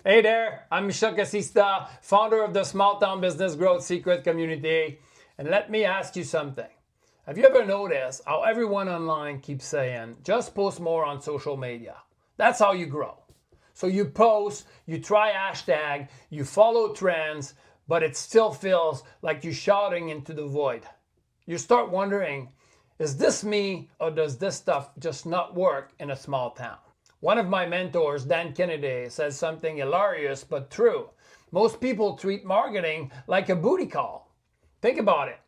Hey there, I'm Michel Casista, founder of the Small Town Business Growth Secret Community. And let me ask you something. Have you ever noticed how everyone online keeps saying, just post more on social media? That's how you grow. So you post, you try hashtag, you follow trends, but it still feels like you're shouting into the void. You start wondering, is this me or does this stuff just not work in a small town? One of my mentors, Dan Kennedy, says something hilarious but true. Most people treat marketing like a booty call. Think about it.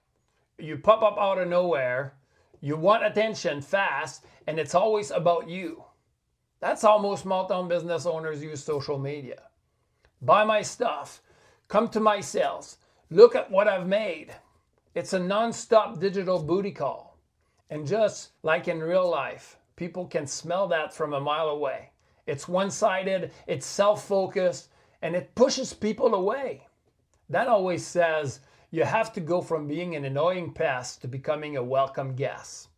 You pop up out of nowhere, you want attention fast, and it's always about you. That's how most small town business owners use social media. Buy my stuff, come to my sales, look at what I've made. It's a non-stop digital booty call. And just like in real life, people can smell that from a mile away. It's one-sided, it's self-focused, and it pushes people away. That always says you have to go from being an annoying pest to becoming a welcome guest.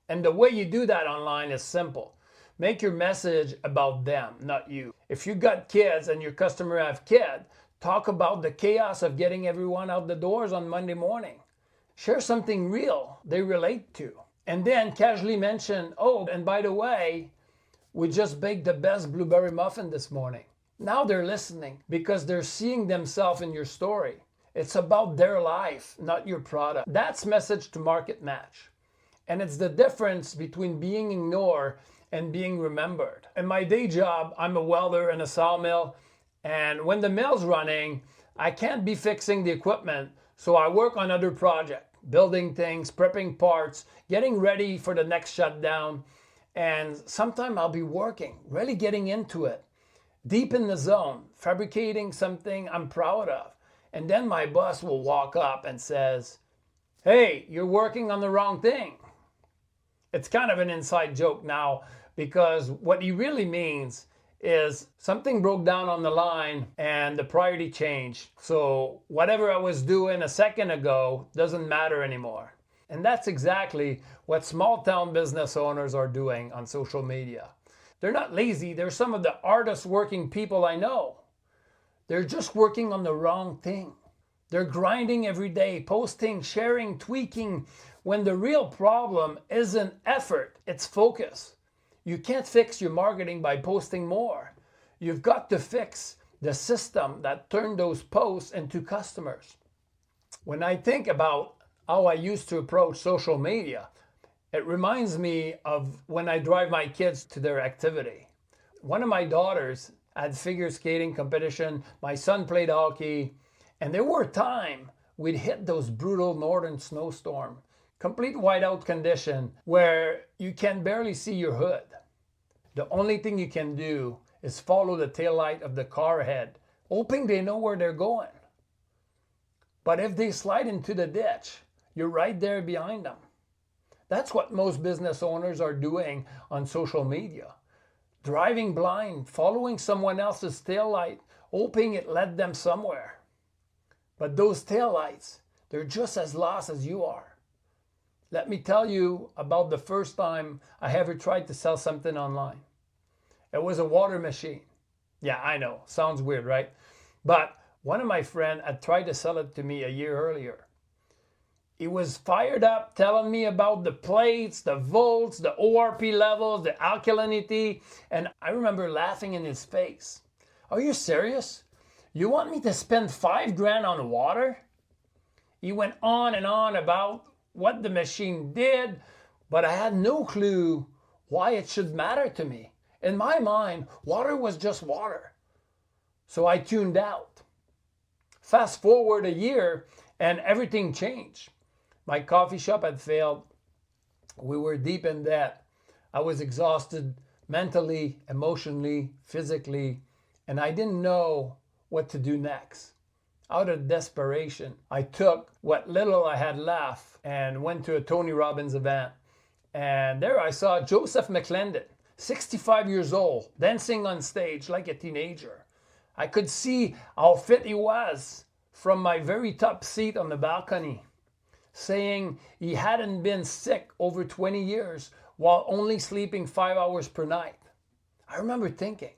And the way you do that online is simple. Make your message about them, not you. If you got kids and your customer have kids, talk about the chaos of getting everyone out the doors on Monday morning. Share something real they relate to. And then casually mention, oh, and by the way, we just baked the best blueberry muffin this morning. Now they're listening because they're seeing themselves in your story. It's about their life, not your product. That's message to market match. And it's the difference between being ignored and being remembered. In my day job, I'm a welder in a sawmill. And when the mill's running, I can't be fixing the equipment. So I work on other projects, building things, prepping parts, getting ready for the next shutdown. And sometime I'll be working, really getting into it, deep in the zone, fabricating something I'm proud of. And then my boss will walk up and says, hey, you're working on the wrong thing. It's kind of an inside joke now because what he really means is something broke down on the line and the priority changed. So whatever I was doing a second ago doesn't matter anymore. And that's exactly what small town business owners are doing on social media. They're not lazy. They're some of the hardest working people I know. They're just working on the wrong thing. They're grinding every day, posting, sharing, tweaking, when the real problem isn't effort, it's focus. You can't fix your marketing by posting more. You've got to fix the system that turned those posts into customers. When I think about how I used to approach social media, it reminds me of when I drive my kids to their activity. One of my daughters had figure skating competition, my son played hockey, and there were times we'd hit those brutal northern snowstorm, complete whiteout condition where you can barely see your hood. The only thing you can do is follow the taillight of the car ahead, hoping they know where they're going. But if they slide into the ditch, you're right there behind them. That's what most business owners are doing on social media. Driving blind, following someone else's taillight, hoping it led them somewhere. But those taillights, they're just as lost as you are. Let me tell you about the first time I ever tried to sell something online. It was a water machine. Yeah, I know, sounds weird, right? But one of my friends had tried to sell it to me a year earlier. He was fired up telling me about the plates, the volts, the ORP levels, the alkalinity, and I remember laughing in his face. Are you serious? You want me to spend $5,000 on water? He went on and on about what the machine did, but I had no clue why it should matter to me. In my mind, water was just water. So I tuned out. Fast forward a year and everything changed. My coffee shop had failed. We were deep in debt. I was exhausted mentally, emotionally, physically, and I didn't know what to do next. Out of desperation, I took what little I had left and went to a Tony Robbins event. And there I saw Joseph McClendon, 65 years old, dancing on stage like a teenager. I could see how fit he was from my very top seat on the balcony, saying he hadn't been sick over 20 years while only sleeping 5 hours per night. I remember thinking,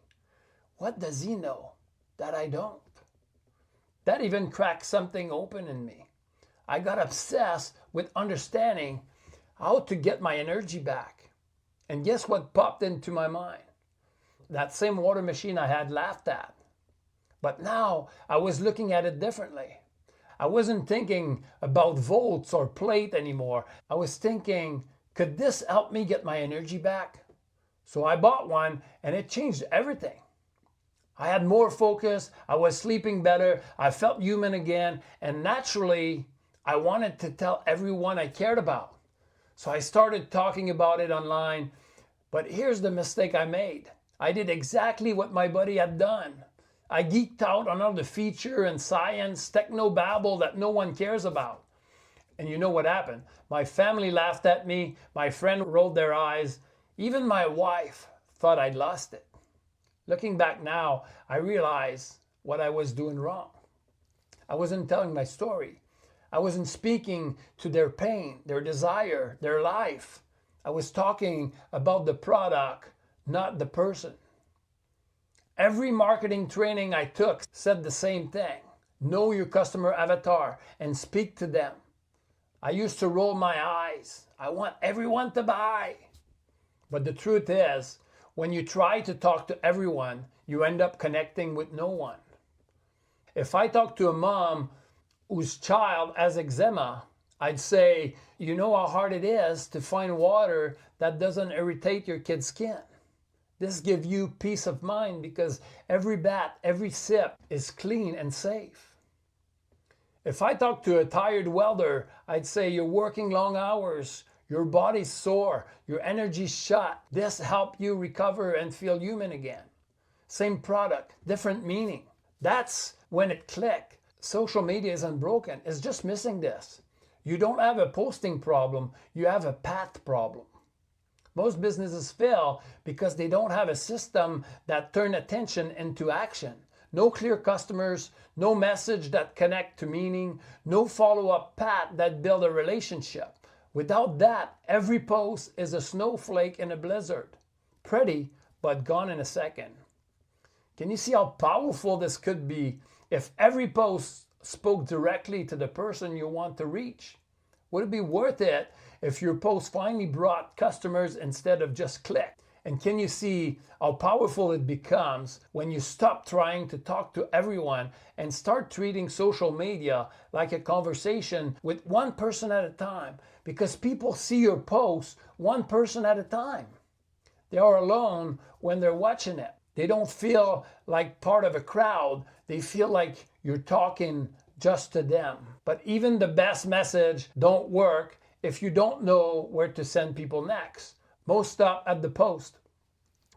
what does he know? that I don't. That even cracked something open in me. I got obsessed with understanding how to get my energy back. And guess what popped into my mind? That same water machine I had laughed at. But now I was looking at it differently. I wasn't thinking about volts or plate anymore. I was thinking, could this help me get my energy back? So I bought one and it changed everything. I had more focus, I was sleeping better, I felt human again, and naturally, I wanted to tell everyone I cared about. So I started talking about it online, but here's the mistake I made. I did exactly what my buddy had done. I geeked out on all the feature and science, techno-babble that no one cares about. And you know what happened? My family laughed at me, my friend rolled their eyes, even my wife thought I'd lost it. Looking back now, I realize what I was doing wrong. I wasn't telling my story. I wasn't speaking to their pain, their desire, their life. I was talking about the product, not the person. Every marketing training I took said the same thing. Know your customer avatar and speak to them. I used to roll my eyes. I want everyone to buy. But the truth is, when you try to talk to everyone, you end up connecting with no one. If I talk to a mom whose child has eczema, I'd say, you know how hard it is to find water that doesn't irritate your kid's skin. This gives you peace of mind because every bat, every sip is clean and safe. If I talk to a tired welder, I'd say you're working long hours, your body's sore, your energy's shot. This helps you recover and feel human again. Same product, different meaning. That's when it clicked. Social media isn't broken, it's just missing this. You don't have a posting problem, you have a path problem. Most businesses fail because they don't have a system that turns attention into action. No clear customers, no message that connect to meaning, no follow-up path that build a relationship. Without that, every post is a snowflake in a blizzard. Pretty, but gone in a second. Can you see how powerful this could be if every post spoke directly to the person you want to reach? Would it be worth it if your post finally brought customers instead of just click? And can you see how powerful it becomes when you stop trying to talk to everyone and start treating social media like a conversation with one person at a time? Because people see your posts one person at a time. They are alone when they're watching it. They don't feel like part of a crowd. They feel like you're talking just to them. But even the best message don't work if you don't know where to send people next. Most stop at the post,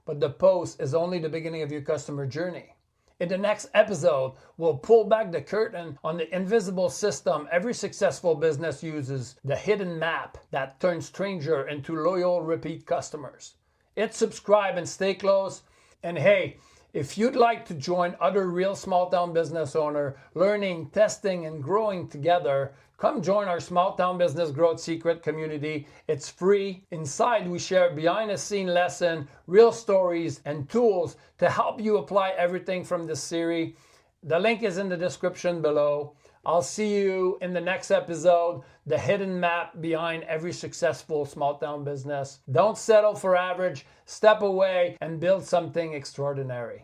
but the post is only the beginning of your customer journey. In the next episode, we'll pull back the curtain on the invisible system every successful business uses, the hidden map that turns strangers into loyal repeat customers. Hit subscribe and stay close. And hey, if you'd like to join other real small town business owners learning, testing, and growing together, come join our Small Town Business Growth Secret community. It's free. Inside, we share behind-the-scene lessons, real stories, and tools to help you apply everything from this series. The link is in the description below. I'll see you in the next episode, the hidden map behind every successful small town business. Don't settle for average. Step away and build something extraordinary.